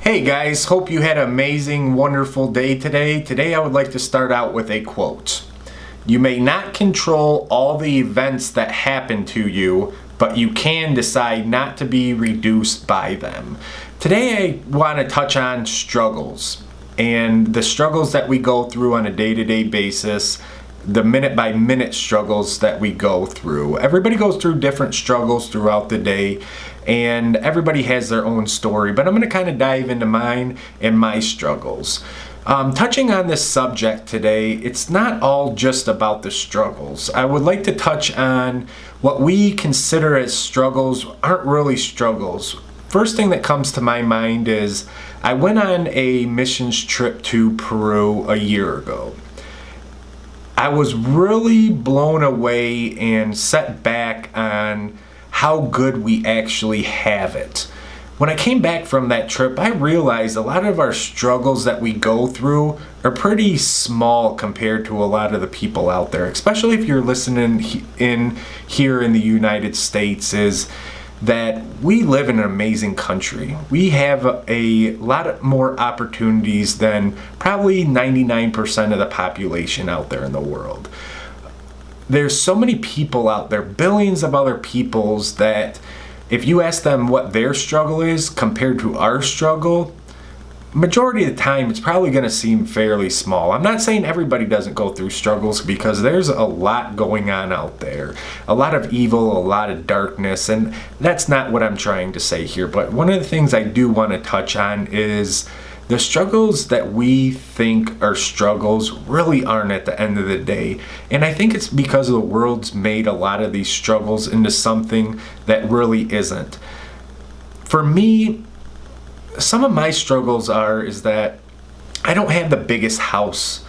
Hey guys, hope you had an amazing, wonderful day today. Today I would like to start out with a quote. You may not control all the events that happen to you, but you can decide not to be reduced by them. Today I want to touch on struggles and the struggles that we go through on a day-to-day basis, the minute-by-minute struggles that we go through. Everybody goes through different struggles throughout the day, and everybody has their own story, but I'm going to kind of dive into mine and my struggles. Touching on this subject today, it's not all just about the struggles. I would like to touch on what we consider as struggles aren't really struggles. First thing that comes to my mind is I went on a missions trip to Peru a year ago. I was really blown away and set back on how good we actually have it. When I came back from that trip, I realized a lot of our struggles that we go through are pretty small compared to a lot of the people out there, especially if you're listening here in the United States, is that we live in an amazing country. We have a lot more opportunities than probably 99% of the population out there in the world. There's so many people out there, billions of other peoples, that if you ask them what their struggle is compared to our struggle, majority of the time it's probably going to seem fairly small. I'm not saying everybody doesn't go through struggles, because there's a lot going on out there, a lot of evil, a lot of darkness, and that's not what I'm trying to say here. But one of the things I do want to touch on is the struggles that we think are struggles really aren't at the end of the day. And I think it's because the world's made a lot of these struggles into something that really isn't. For me, some of my struggles is that I don't have the biggest house.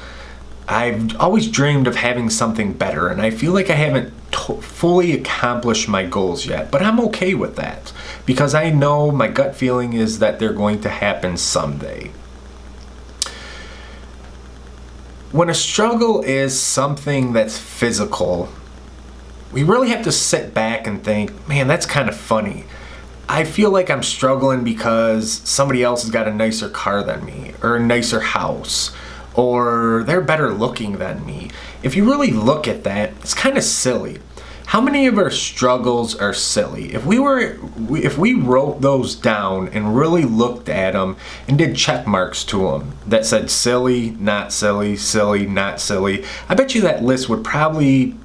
I've always dreamed of having something better, and I feel like I haven't fully accomplished my goals yet. But I'm okay with that, because I know my gut feeling is that they're going to happen someday. When a struggle is something that's physical, we really have to sit back and think, man, that's kind of funny. I feel like I'm struggling because somebody else has got a nicer car than me, or a nicer house, or they're better looking than me. If you really look at that, it's kind of silly. How many of our struggles are silly? If we wrote those down and really looked at them and did check marks to them that said silly, not silly, silly, not silly, I bet you that list would probably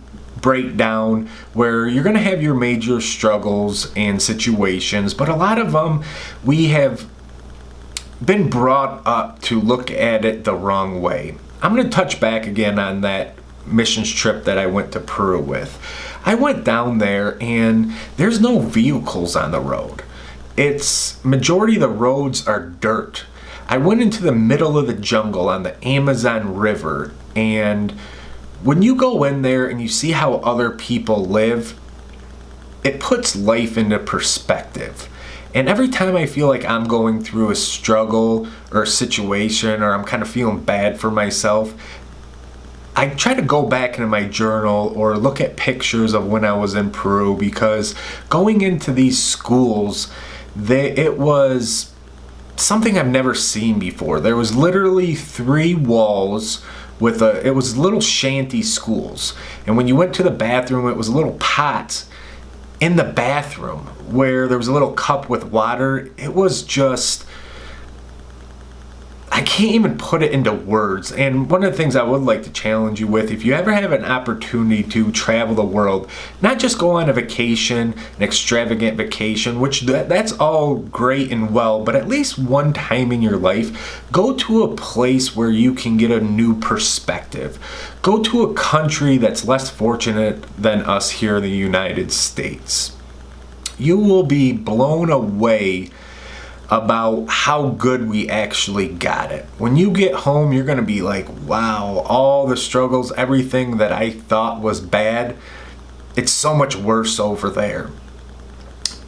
break down where you're going to have your major struggles and situations, but a lot of them we have been brought up to look at it the wrong way. I'm going to touch back again on that missions trip that I went to Peru with. I went down there and there's no vehicles on the road. Majority of the roads are dirt. I went into the middle of the jungle on the Amazon River, and when you go in there and you see how other people live, it puts life into perspective. And every time I feel like I'm going through a struggle or a situation, or I'm kind of feeling bad for myself, I try to go back into my journal or look at pictures of when I was in Peru, because going into these schools, it was something I've never seen before. There was literally 3 walls it was little shanty schools. And when you went to the bathroom, it was a little pot in the bathroom where there was a little cup with water. It was just, I can't even put it into words. And one of the things I would like to challenge you with, if you ever have an opportunity to travel the world, not just go on a vacation, an extravagant vacation, which that's all great and well, but at least one time in your life, go to a place where you can get a new perspective. Go to a country that's less fortunate than us here in the United States. You will be blown away about how good we actually got it. When you get home, you're going to be like, wow, all the struggles, everything that I thought was bad, it's so much worse over there.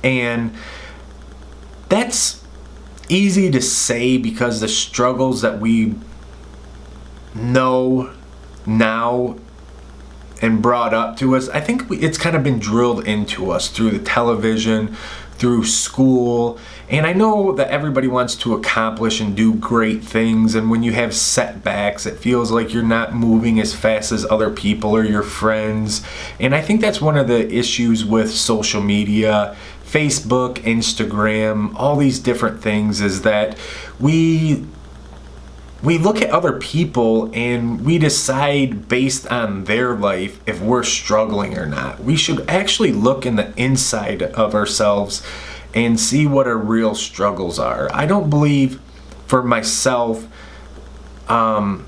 And that's easy to say because the struggles that we know now and brought up to us, I think it's kind of been drilled into us through the television, through school. And I know that everybody wants to accomplish and do great things, and when you have setbacks, it feels like you're not moving as fast as other people or your friends. And I think that's one of the issues with social media, Facebook, Instagram, all these different things, is that we look at other people and we decide based on their life if we're struggling or not. We should actually look in the inside of ourselves and see what our real struggles are. I don't believe, for myself, a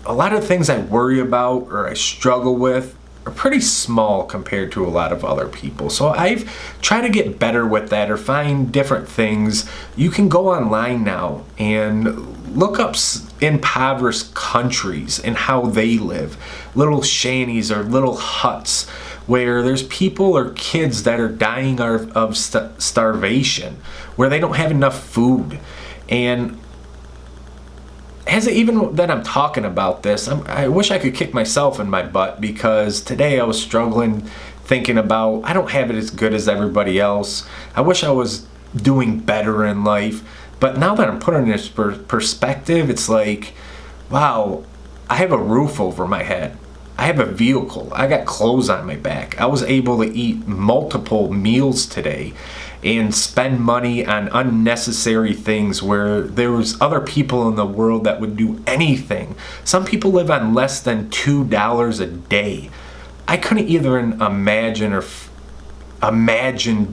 lot of things I worry about or I struggle with are pretty small compared to a lot of other people. So I've tried to get better with that, or find different things. You can go online now and look up impoverished countries and how they live. Little shanties or little huts where there's people or kids that are dying of starvation, where they don't have enough food. And even that I'm talking about this, I wish I could kick myself in my butt, because today I was struggling thinking about, I don't have it as good as everybody else. I wish I was doing better in life. But now that I'm putting this perspective, it's like, wow, I have a roof over my head. I have a vehicle. I got clothes on my back. I was able to eat multiple meals today and spend money on unnecessary things where there was other people in the world that would do anything. Some people live on less than $2 a day. I couldn't even imagine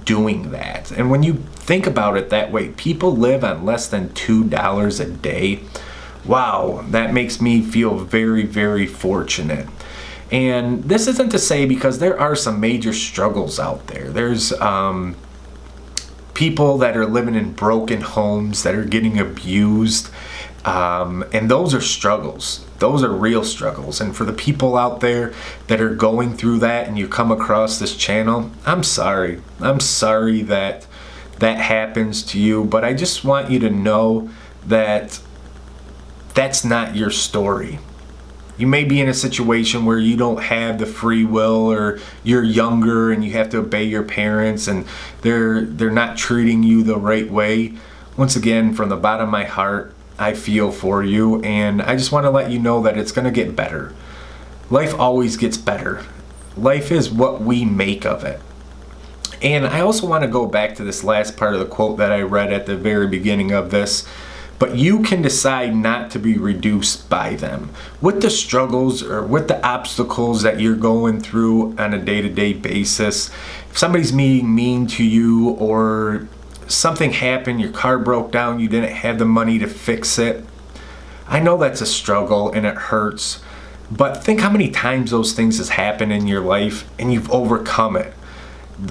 doing that. And when you think about it that way, people live on less than $2 a day. Wow, that makes me feel very, very fortunate. And this isn't to say, because there are some major struggles out there. There's people that are living in broken homes, that are getting abused. And those are struggles. Those are real struggles. And for the people out there that are going through that, and you come across this channel, I'm sorry. I'm sorry that that happens to you. But I just want you to know that that's not your story. You may be in a situation where you don't have the free will, or you're younger and you have to obey your parents and they're not treating you the right way. Once again, from the bottom of my heart, I feel for you, and I just want to let you know that it's going to get better. Life always gets better. Life is what we make of it. And I also want to go back to this last part of the quote that I read at the very beginning of this. But you can decide not to be reduced by them. With the struggles or with the obstacles that you're going through on a day-to-day basis, if somebody's being mean to you, or something happened, your car broke down, you didn't have the money to fix it, I know that's a struggle and it hurts. But think how many times those things has happened in your life and you've overcome it.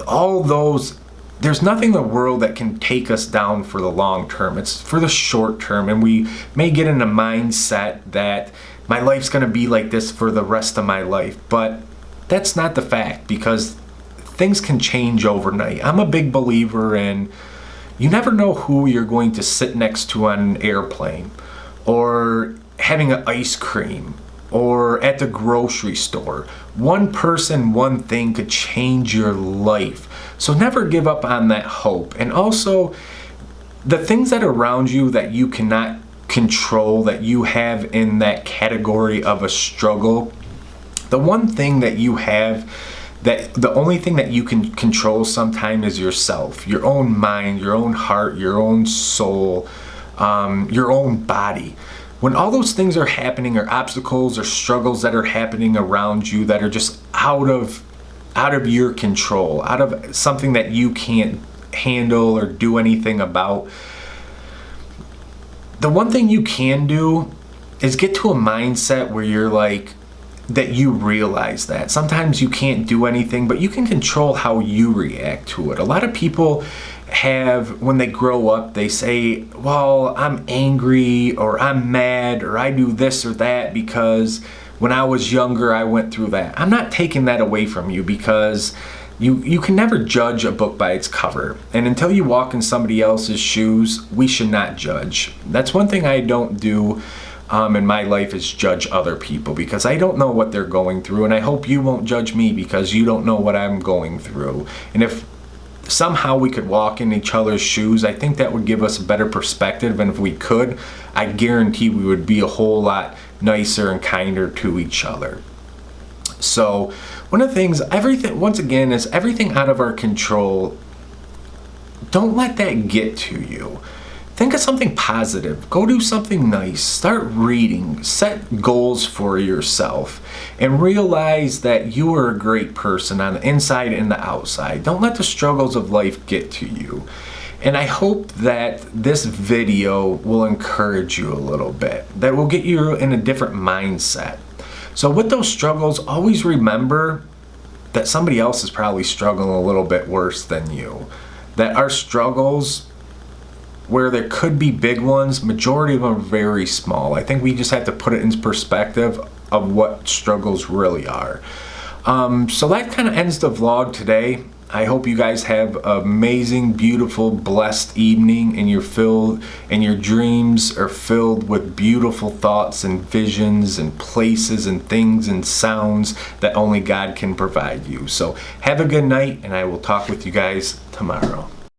All those, there's nothing in the world that can take us down for the long term. It's for the short term, and we may get in a mindset that my life's going to be like this for the rest of my life. But that's not the fact, because things can change overnight. I'm a big believer in, you never know who you're going to sit next to on an airplane, or having an ice cream, or at the grocery store. One person, one thing could change your life. So never give up on that hope. And also, the things that are around you that you cannot control, that you have in that category of a struggle, the one thing that you have, that the only thing that you can control sometimes is yourself, your own mind, your own heart, your own soul, your own body. When all those things are happening, or obstacles or struggles that are happening around you that are just out of your control, out of something that you can't handle or do anything about, the one thing you can do is get to a mindset where you're like, that you realize that sometimes you can't do anything, but you can control how you react to it. A lot of people have, when they grow up, they say, well, I'm angry, or I'm mad, or I do this or that because when I was younger I went through that. I'm not taking that away from you, because you can never judge a book by its cover. And until you walk in somebody else's shoes, we should not judge. That's one thing I don't do in my life, is judge other people, because I don't know what they're going through, and I hope you won't judge me because you don't know what I'm going through. And if somehow we could walk in each other's shoes, I think that would give us a better perspective. And if we could, I guarantee we would be a whole lot nicer and kinder to each other. So one of the things, once again, is everything out of our control. Don't let that get to you. Think of something positive. Go do something nice. Start reading. Set goals for yourself. And realize that you are a great person on the inside and the outside. Don't let the struggles of life get to you. And I hope that this video will encourage you a little bit. That will get you in a different mindset. So with those struggles, always remember that somebody else is probably struggling a little bit worse than you. That our struggles, where there could be big ones, majority of them are very small. I think we just have to put it in perspective of what struggles really are. So that kind of ends the vlog today. I hope you guys have an amazing, beautiful, blessed evening, and your dreams are filled with beautiful thoughts and visions and places and things and sounds that only God can provide you. So have a good night, and I will talk with you guys tomorrow.